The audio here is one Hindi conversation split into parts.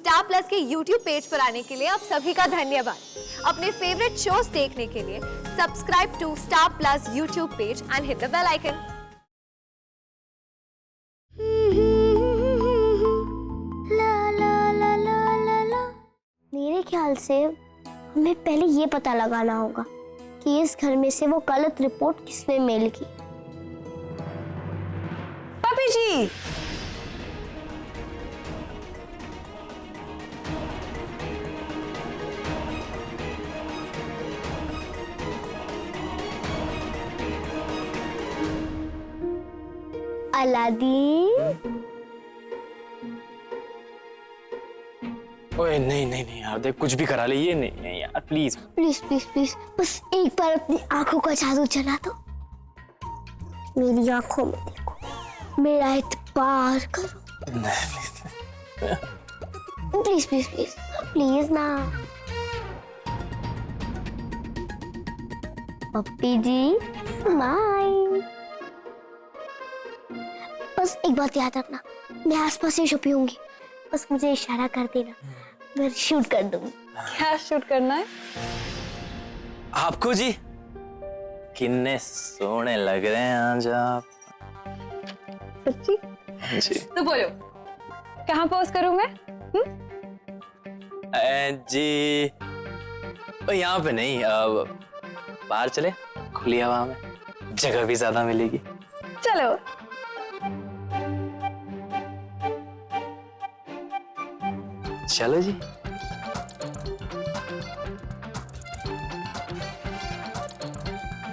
स्टार प्लस के YouTube पेज पर आने के लिए आप सभी का धन्यवाद। अपने फेवरेट शोज देखने के लिए subscribe to Star Plus YouTube page and hit the bell icon. मेरे ख्याल से हमें पहले ये पता लगाना होगा कि इस घर में से वो गलत रिपोर्ट किसने मेल की। पापी जी, अलादीन, ओए नहीं नहीं नहीं यार, देख कुछ भी करा ले, ये नहीं नहीं यार, प्लीज प्लीज प्लीज प्लीज बस एक बार अपनी आंखों का जादू चला दो। मेरी आंखों में देखो, मेरा एतबार करो। प्लीज प्लीज प्लीज प्लीज ना। पप्पी जी स्माइल। बस एक बात याद रखना, मैं आसपास ही छुपी होंगी, बस मुझे इशारा कर देना, मैं शूट कर दूंगी। क्या शूट करना है? आपको जी कितने सोने लग रहे हैं आज आप। सच्ची? जी तो बोलो, कहाँ पोज करूं मैं? जी यहाँ पे नहीं, बाहर चले, खुली हवा में, जगह भी ज्यादा मिलेगी। चलो। चलो जी।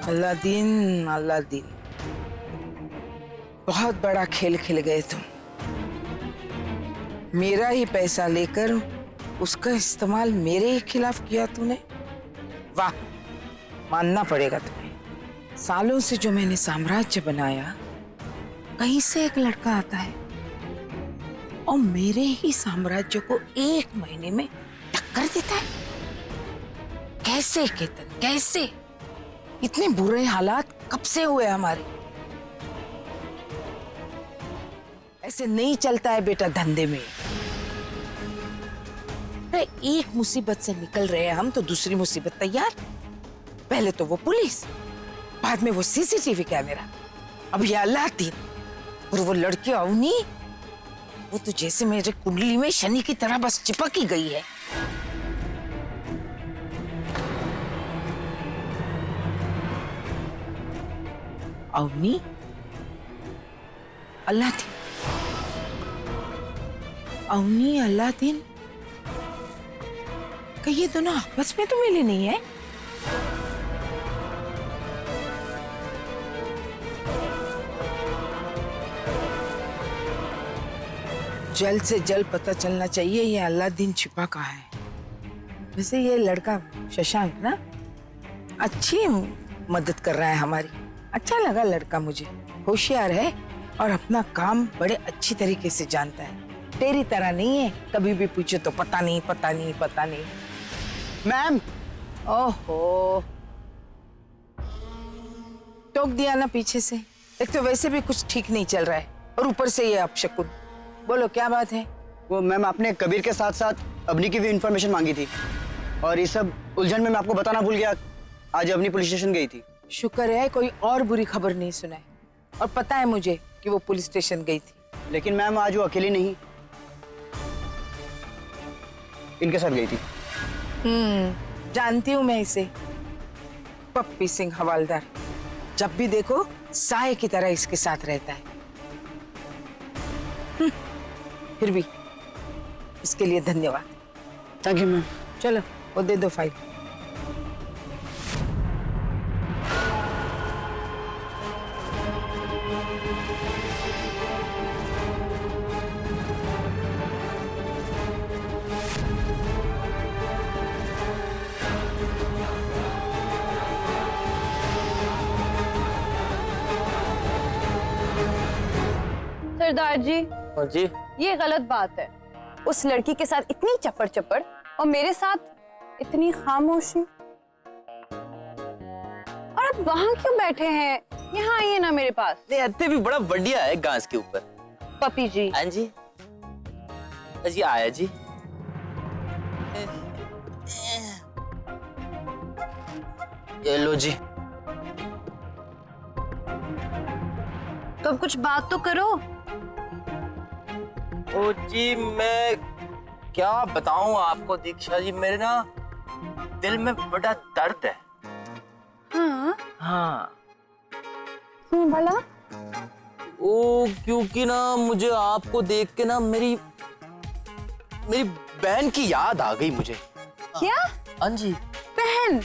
अल्लादीन, अल्लादीन, बहुत बड़ा खेल खेल गए तुम। मेरा ही पैसा लेकर उसका इस्तेमाल मेरे ही खिलाफ किया तूने। वाह, मानना पड़ेगा तुम्हें। सालों से जो मैंने साम्राज्य बनाया, कहीं से एक लड़का आता है और मेरे ही साम्राज्य को 1 महीने में टक्कर देता है। कैसे केतन, कैसे? इतने बुरे हालात कब से हुए हमारे? ऐसे नहीं चलता है बेटा धंधे में। अरे एक मुसीबत से निकल रहे हैं हम तो दूसरी मुसीबत तैयार। पहले तो वो पुलिस, बाद में वो सीसीटीवी कैमरा, अब ये अल्लादीन और वो लड़की अवनी, वो तो जैसे मेरे कुंडली में शनि की तरह बस चिपक ही गई है। अवनी, अल्लादीन, अवनी, अल्लादीन, क्या ये दोनों आपस में तो मिले नहीं है? जल्द से जल्द पता चलना चाहिए ये अल्लादीन छिपा कहाँ है। वैसे ये लड़का शशांक ना अच्छी मदद कर रहा है हमारी। अच्छा लगा लड़का मुझे, होशियार है और अपना काम बड़े अच्छी तरीके से जानता है। तेरी तरह नहीं है, कभी भी पूछे तो पता नहीं पता नहीं पता नहीं। मैम, ओहो, टोक दिया ना पीछे से। एक तो वैसे भी कुछ ठीक नहीं चल रहा है और ऊपर से ये अपशकुन। बोलो क्या बात है? वो मैम, आपने कबीर के साथ साथ अवनी की भी इंफॉर्मेशन मांगी थी और ये सब उलझन में मैं आपको बताना भूल गया। आज अवनी पुलिस स्टेशन गई थी। शुक्र है कोई और बुरी खबर नहीं सुनाई। और पता है मुझे कि वो पुलिस स्टेशन गई थी। लेकिन मैम आज वो अकेली नहीं, इनके साथ गई थी। जानती हूँ मैं इसे, पप्पी सिंह हवालदार। जब भी देखो साए की तरह इसके साथ रहता है। फिर भी इसके लिए धन्यवाद। Thank you ma'am. चलो वो दे दो फाइल। सरदार जी, और जी ये गलत बात है। उस लड़की के साथ इतनी चप्पड़ चप्पड़ और मेरे साथ इतनी खामोशी। और आप वहां क्यों बैठे हैं? यहाँ आइए ना मेरे पास। नहीं, अत्ते भी बड़ा बढ़िया है घास के ऊपर। पपी जी, हाँ जी, जी आया जी। ये लो जी। तो अब कुछ बात तो करो। ओ जी, मैं क्या बताऊं आपको दीक्षा जी, मेरे ना दिल में बड़ा दर्द है। हाँ, हाँ। क्यों भला? ओ क्योंकि ना मुझे आपको देख के ना मेरी बहन की याद आ गई मुझे। क्या? हाँ जी। बहन?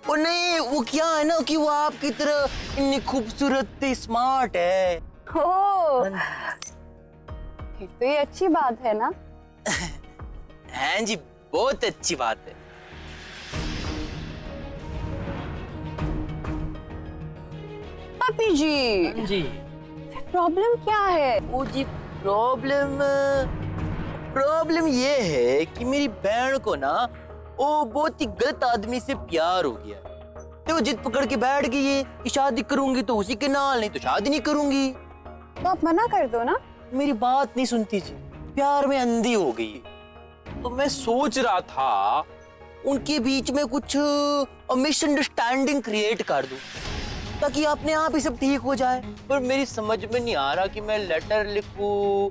वो नहीं, वो क्या है ना कि वो आपकी तरह इतनी खूबसूरत स्मार्ट है। हो, फिर तो ये अच्छी बात है ना। हाँ जी, बहुत अच्छी बात है। पपी जी, हाँ जी। प्रॉब्लम क्या है? वो जी प्रॉब्लम ये है कि मेरी बहन को ना वो बहुत ही गलत आदमी से प्यार हो गया। तो वो जिद पकड़ के बैठ गई है कि शादी करूंगी तो उसी के नाल, नहीं तो शादी नहीं करूंगी। तो आप मना कर दो ना। मेरी बात नहीं सुनती जी, प्यार में अंधी हो गई। तो मैं सोच रहा था उनके बीच में कुछ मिसअंडरस्टैंडिंग क्रिएट कर दूं ताकि अपने आप ही सब ठीक हो जाए। पर मेरी समझ में नहीं आ रहा कि मैं लेटर लिखूं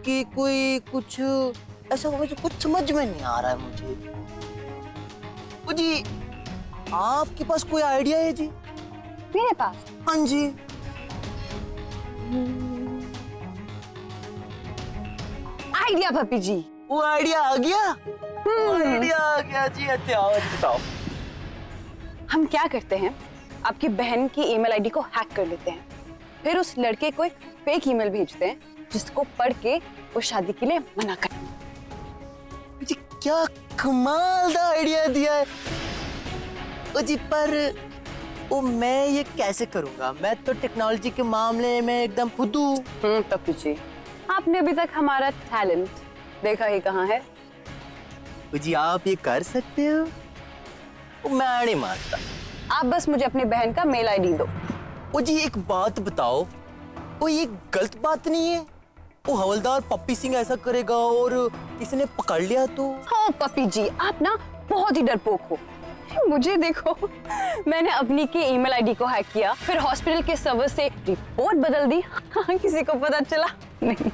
कि कोई कुछ ऐसा हो, मुझे कुछ समझ में नहीं आ रहा है मुझे। ओ जी, आपके पास कोई आइडिया है जी? मेरे पास? हाँ जी। आइडिया पपी जी। वो आइडिया आ गया? आइडिया आ गया जी। अच्छा आओ जी, बताओ। हम क्या करते हैं, आपकी बहन की ईमेल आईडी को हैक कर लेते हैं, फिर उस लड़के को एक फेक ईमेल भेजते हैं जिसको पढ़ के वो शादी के लिए मना कर। जी क्या कमाल का आइडिया दिया है। ओ जी, पर वो मैं ये कैसे करूंगा? मैं तो टेक्नोलॉजी के मामले में एकदम फुदू। पपी जी, आपने अभी तक हमारा टैलेंट देखा ही कहाँ है। ओ जी, आप ये कर सकते हो? वो मैं नहीं मानता। आप बस मुझे अपनी बहन का मेल आईडी दो। ओ जी, एक बात बताओ, वो ये गलत बात नहीं है? वो हवलदार पप्पी सिंह ऐसा करेगा और किसी ने पकड़ लिया तो? हाँ पपी जी, आप ना बहुत ही डरपोक हो। मुझे देखो, मैंने अपनी की ईमेल आईडी को हैक किया, फिर हॉस्पिटल के सर्वर से रिपोर्ट बदल दी। हाँ, किसी को पता चला नहीं।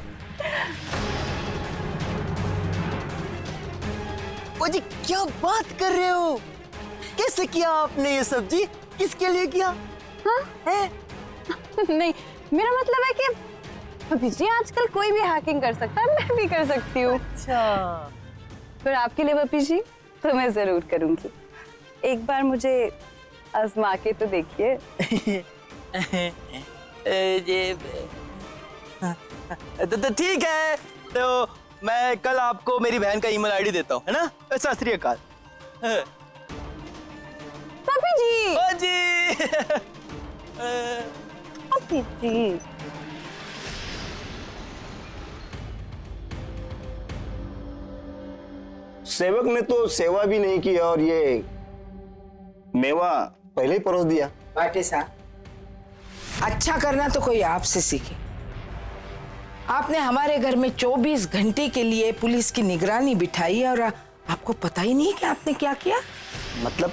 ओ जी, क्या बात कर रहे हो? कैसे किया आपने ये सब जी? किसके लिए किया? हाँ? है? नहीं, मेरा मतलब है कि पपी जी, आजकल कोई भी हैकिंग कर सकता है, मैं भी कर सकती हूँ। अच्छा। फिर आपके लिए पपी जी तो मैं जरूर करूंगी। एक बार मुझे आजमा के तो देखिए। तो ठीक है, तो मैं कल आपको मेरी बहन का ईमेल आईडी देता हूँ, है ना? सत श्री अकाल। पपी जी। ओ जी। पपी जी। सेवक ने तो सेवा भी नहीं की और ये मेवा पहले ही परोस दिया। बाटे साहब, अच्छा करना तो कोई आपसे सीखे। आपने हमारे घर में 24 घंटे के लिए पुलिस की निगरानी बिठाई और आपको पता ही नहीं कि आपने क्या किया। मतलब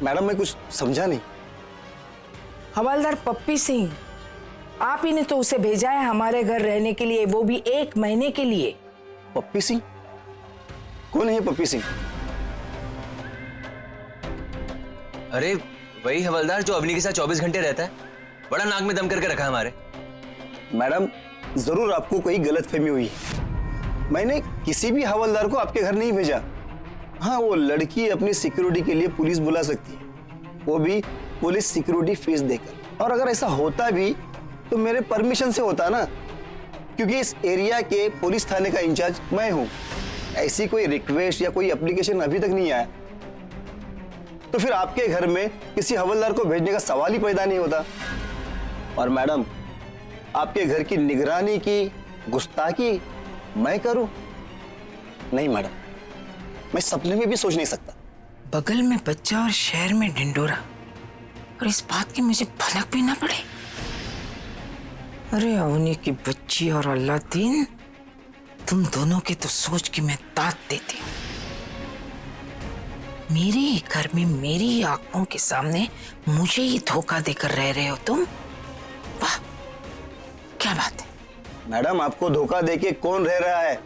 मैडम, मैं कुछ समझा नहीं। हवलदार पप्पी सिंह, आप ही ने तो उसे भेजा है हमारे घर रहने के लिए, वो भी 1 महीने के लिए। पप्पी सिंह? कौन है पप्पी सिंह? अरे वही हवलदार जो अवनी के साथ 24 घंटे रहता है, बड़ा नाक में दम करके रखा है हमारे। मैडम, जरूर आपको कोई गलतफहमी हुई है। मैंने किसी भी हवलदार को आपके घर नहीं भेजा। हाँ, वो लड़की अपनी सिक्योरिटी के लिए पुलिस बुला सकती है, वो भी पुलिस सिक्योरिटी फीस देकर। और अगर ऐसा होता भी तो मेरे परमिशन से होता ना, क्योंकि इस एरिया के पुलिस थाने का इंचार्ज मैं हूँ। ऐसी कोई रिक्वेस्ट या कोई एप्लीकेशन अभी तक नहीं आया, तो फिर आपके घर में किसी हवलदार को भेजने का सवाल ही पैदा नहीं होता। और मैडम, आपके घर की निगरानी की गुस्ताखी मैं करूं? नहीं मैडम, मैं सपने में भी सोच नहीं सकता। बगल में बच्चा और शहर में ढिंडोरा, और इस बात की मुझे भनक भी ना पड़े। अरे अवनी की बच्ची और अल्लादीन, तुम दोनों के तो सोच के मैं दांत देती हूँ। मेरे घर में मेरी आंखों के सामने मुझे ही धोखा देकर रह रहे हो तुम? वाह, क्या बात है। मैडम, आपको धोखा देके कौन रह रहा है?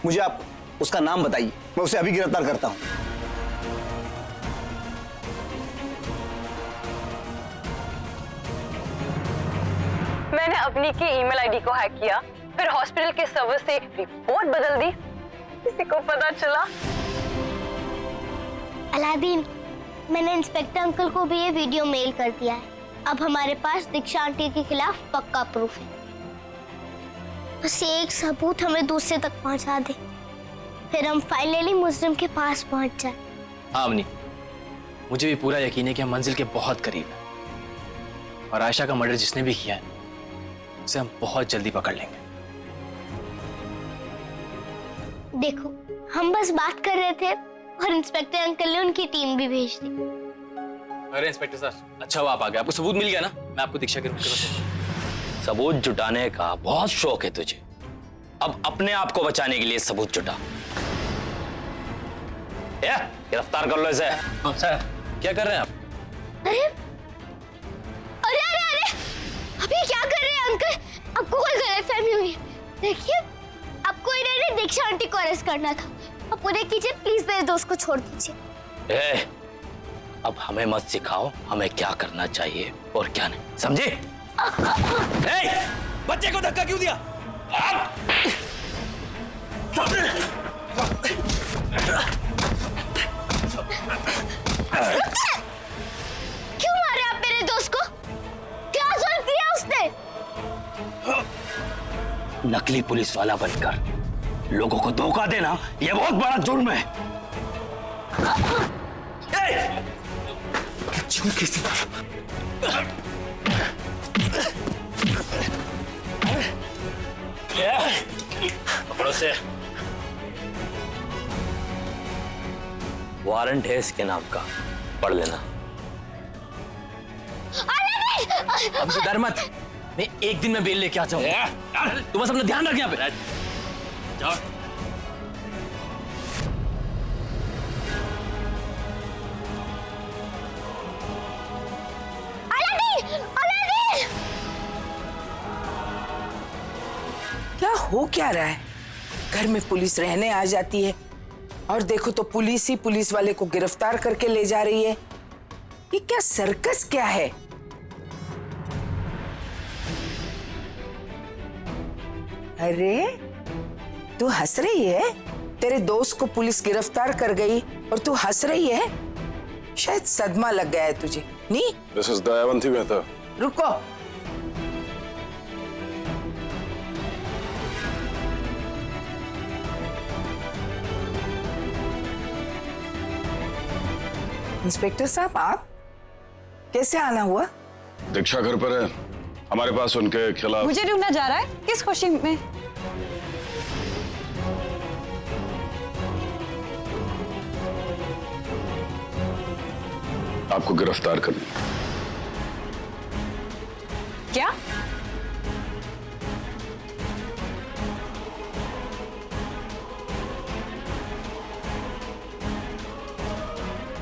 मुझे आप उसका नाम बताइए, मैं उसे अभी गिरफ्तार करता हूँ। मैंने अपनी की ईमेल आईडी को हैक किया, फिर हॉस्पिटल के सर्वर से रिपोर्ट बदल दी। किसी को पता चला? अलादीन, मैंने इंस्पेक्टर अंकल को भी ये वीडियो मेल कर दिया है। अब हमारे पास दीक्षा आंटी के खिलाफ पक्का प्रूफ है। बस एक सबूत हमें दूसरे तक पहुंचा दे, फिर हम फाइनली मुजरिम के पास पहुंच जाए। हाँ अवनी, मुझे भी पूरा यकीन है कि हम मंजिल के बहुत करीब हैं और आयशा का मर्डर जिसने भी किया है उसे हम बहुत जल्दी पकड़ लेंगे। देखो, हम बस बात कर रहे थे और इंस्पेक्टर अंकल ने उनकी टीम भी भेज दी। अरे इंस्पेक्टर सर, अच्छा हुआ आप आ गए। आपको सबूत मिल गया ना? मैं आपको दीक्षा के रूम के पास। सबूत जुटाने का बहुत शौक है तुझे, अब अपने आप को बचाने के लिए सबूत जुटा। गिरफ्तार कर लो इसे। सर, क्या कर रहे हैं आप? अरे अरे अरे अरे, अभी क्या कर रहे हैं अंकल? आपको कोई गलतफहमी हुई है। देखिए, आपको इन्होंने दीक्षा आंटी को अरेस्ट करना था। आप उन्हें कीजिए प्लीज, मेरे दोस्त को छोड़ दीजिए। अब हमें मत सिखाओ हमें क्या करना चाहिए और क्या नहीं, समझे? बच्चे को धक्का क्यों दिया? क्यों मारे आप मेरे दोस्त को? क्या जुल्म किया उसने? नकली पुलिस वाला बनकर लोगों को धोखा देना यह बहुत बड़ा जुर्म है। कपड़ों से वारंट है इसके नाम का, पढ़ लेना। अब तो डर मत, मैं एक दिन में बेल लेके आ जाऊंगा। तू बस अपना ध्यान रख यहाँ पे। जाओ। क्या हो क्या रहा है? घर में पुलिस रहने आ जाती है और देखो तो पुलिस ही पुलिस वाले को गिरफ्तार करके ले जा रही है। ये क्या सर्कस क्या है? अरे, तू हंस रही है? तेरे दोस्त को पुलिस गिरफ्तार कर गई और तू हंस रही है? शायद सदमा लग गया है तुझे, नहीं? मिसेस दयावंती मेहता। रुको, इंस्पेक्टर साहब, आप कैसे आना हुआ? दीक्षा घर पर है, हमारे पास उनके खिलाफ। मुझे ढूंढना जा रहा है? किस खुशी में? आपको गिरफ्तार करनी। क्या?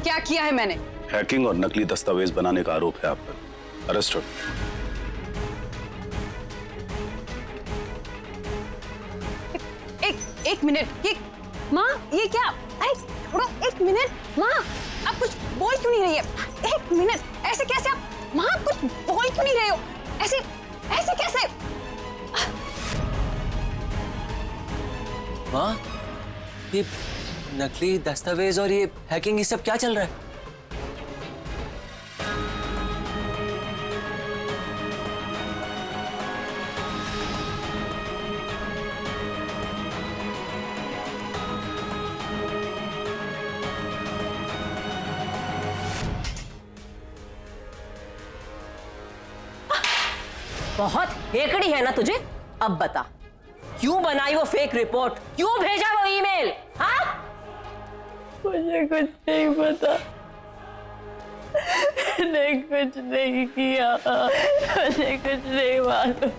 क्या किया है मैंने? हैकिंग और नकली दस्तावेज बनाने का आरोप है आप पर। अरेस्ट हो। एक मिनट, ये माँ, ये क्या? अरे छोड़ो, एक मिनट माँ, आप कुछ बोल क्यों नहीं रही है? एक मिनट, ऐसे कैसे आप? माँ, आप कुछ बोल क्यों नहीं रहे हो? ऐसे ऐसे कैसे? माँ, ये नकली दस्तावेज और ये हैकिंग, ये सब क्या चल रहा है? बहुत हेकड़ी है ना तुझे? अब बता, क्यों बनाई वो फेक रिपोर्ट? क्यों भेजा वो ईमेल? हाँ? मुझे कुछ नहीं पता, मैंने कुछ नहीं किया, मुझे कुछ नहीं मालूम।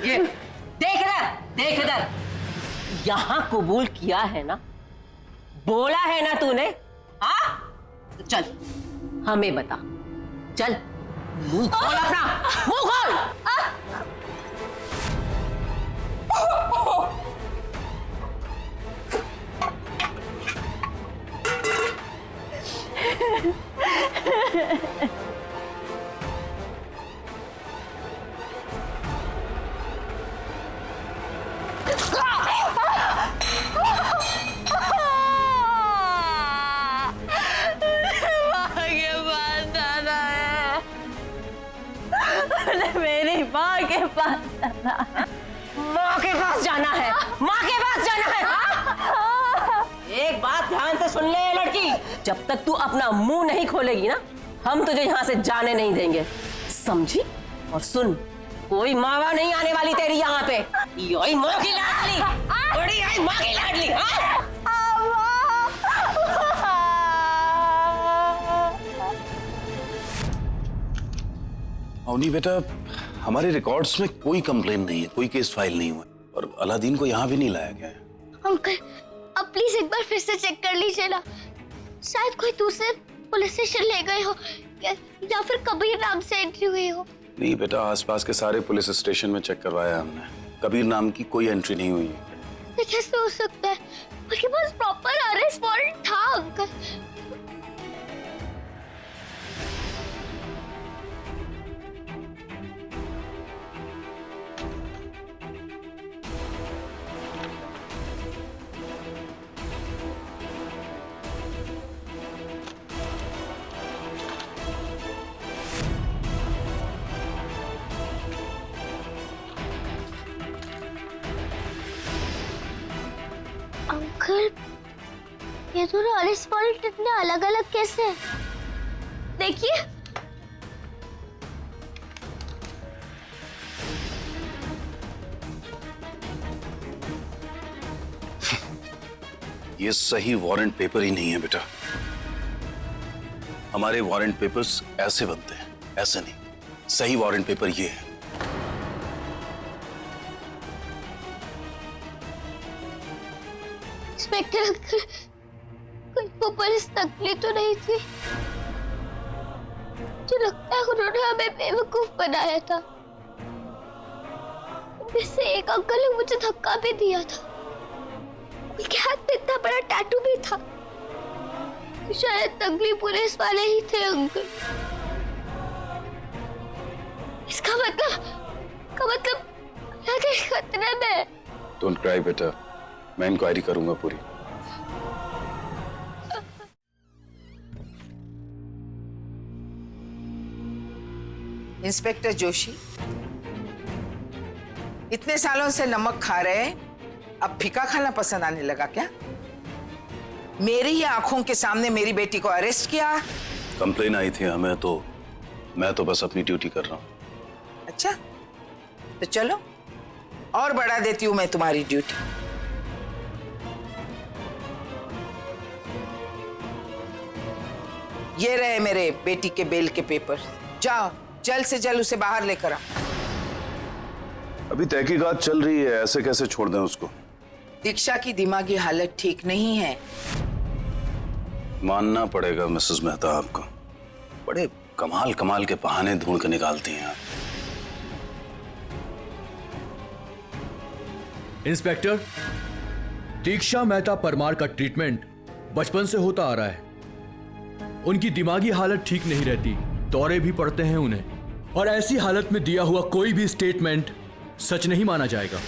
ये देख इधर, देख इधर। यहाँ कबूल किया है ना बोला है ना तूने? हाँ, तो चल हमें बता, चल मुंह खोल अपना, मुंह खोल। मेरी माँ के पास माँ के पास जाना है, माँ के पास जाना है। हाँ? एक बात ध्यान से सुन ले लड़की, जब तक तू अपना मुंह नहीं खोलेगी ना, हम तुझे यहाँ से जाने नहीं देंगे, समझी? और सुन, कोई मावा नहीं आने वाली तेरी यहाँ पे। यही माँ की लाडली, बड़ी आई माँ की लाडली। हाँ? अवनी बेटा, हमारे रिकॉर्ड्स में कोई कंप्लेन नहीं है, कोई केस फाइल नहीं हुआ और अलादीन को यहाँ भी नहीं लाया गया है। अंकल, अब प्लीज एक बार फिर से चेक कर लीजिए ना, शायद कोई दूसरे पुलिस स्टेशन ले गए हो या फिर कबीर नाम से एंट्री हुई हो। नहीं बेटा, आसपास के सारे पुलिस स्टेशन में चेक करवाया हमने, कबीर नाम की कोई एंट्री नहीं हुई है। ये कैसे हो सकता है? उसके पास प्रॉपर अरेस्ट वारंट था अंकल। अंकल, ये दोनों अरेस्ट वारंट इतने अलग अलग कैसे हैं? देखिए, ये सही वारंट पेपर ही नहीं है बेटा। हमारे वारंट पेपर्स ऐसे बनते हैं, ऐसे नहीं। सही वारंट पेपर ये है। इंस्पेक्टर अंकल, कोई वो पुलिस नकली तो नहीं थी? मुझे लगता है उन्होंने हमें बेवकूफ बनाया था। उनमें से एक अंकल ने मुझे धक्का भी दिया था, उनके हाथ में इतना बड़ा टैटू भी था। शायद नकली पुलिस वाले ही थे अंकल। इसका मतलब लगे खतरे में। डोंट क्राई बेटा, मैं इंक्वायरी करूंगा पूरी। इंस्पेक्टर जोशी, इतने सालों से नमक खा रहे, अब फीका खाना पसंद आने लगा क्या? मेरी ही आंखों के सामने मेरी बेटी को अरेस्ट किया। कंप्लेन आई थी हमें, तो मैं तो बस अपनी ड्यूटी कर रहा हूं। अच्छा, तो चलो और बढ़ा देती हूं मैं तुम्हारी ड्यूटी। ये रहे मेरे बेटी के बेल के पेपर, जाओ जल्द से जल्द उसे बाहर लेकर आओ। अभी तहकीकात चल रही है, ऐसे कैसे छोड़ दें उसको? दीक्षा की दिमागी हालत ठीक नहीं है। मानना पड़ेगा मिसेस मेहता आपको, बड़े कमाल कमाल के बहाने ढूंढ के निकालती हैं आप। इंस्पेक्टर, दीक्षा मेहता परमार का ट्रीटमेंट बचपन से होता आ रहा है। उनकी दिमागी हालत ठीक नहीं रहती, दौरे भी पड़ते हैं उन्हें, और ऐसी हालत में दिया हुआ कोई भी स्टेटमेंट सच नहीं माना जाएगा।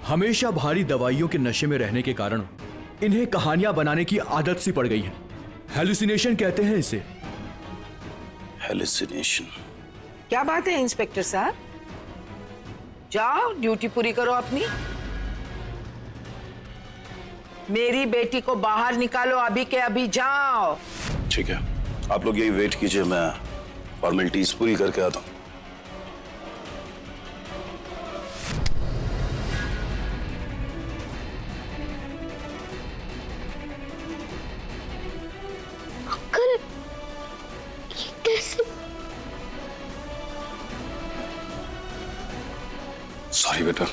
हमेशा भारी दवाइयों के नशे में रहने के कारण इन्हें कहानियां बनाने की आदत सी पड़ गई है। हेलुसिनेशन कहते हैं इसे। हेलुसिनेशन? क्या बात है इंस्पेक्टर साहब, जाओ ड्यूटी पूरी करो अपनी। मेरी बेटी को बाहर निकालो, अभी के अभी जाओ। ठीक है, आप लोग यही वेट कीजिए, मैं फॉर्मेलिटीज पूरी करके आता हूं। अंकल, ये कैसे? सॉरी बेटा।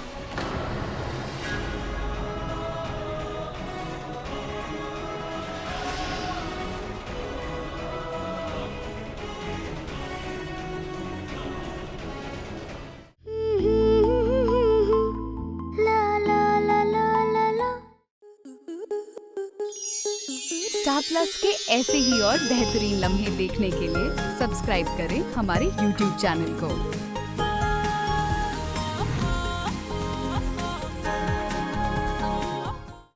स्टार प्लस के ऐसे ही और बेहतरीन लम्हे देखने के लिए सब्सक्राइब करें हमारे YouTube चैनल को।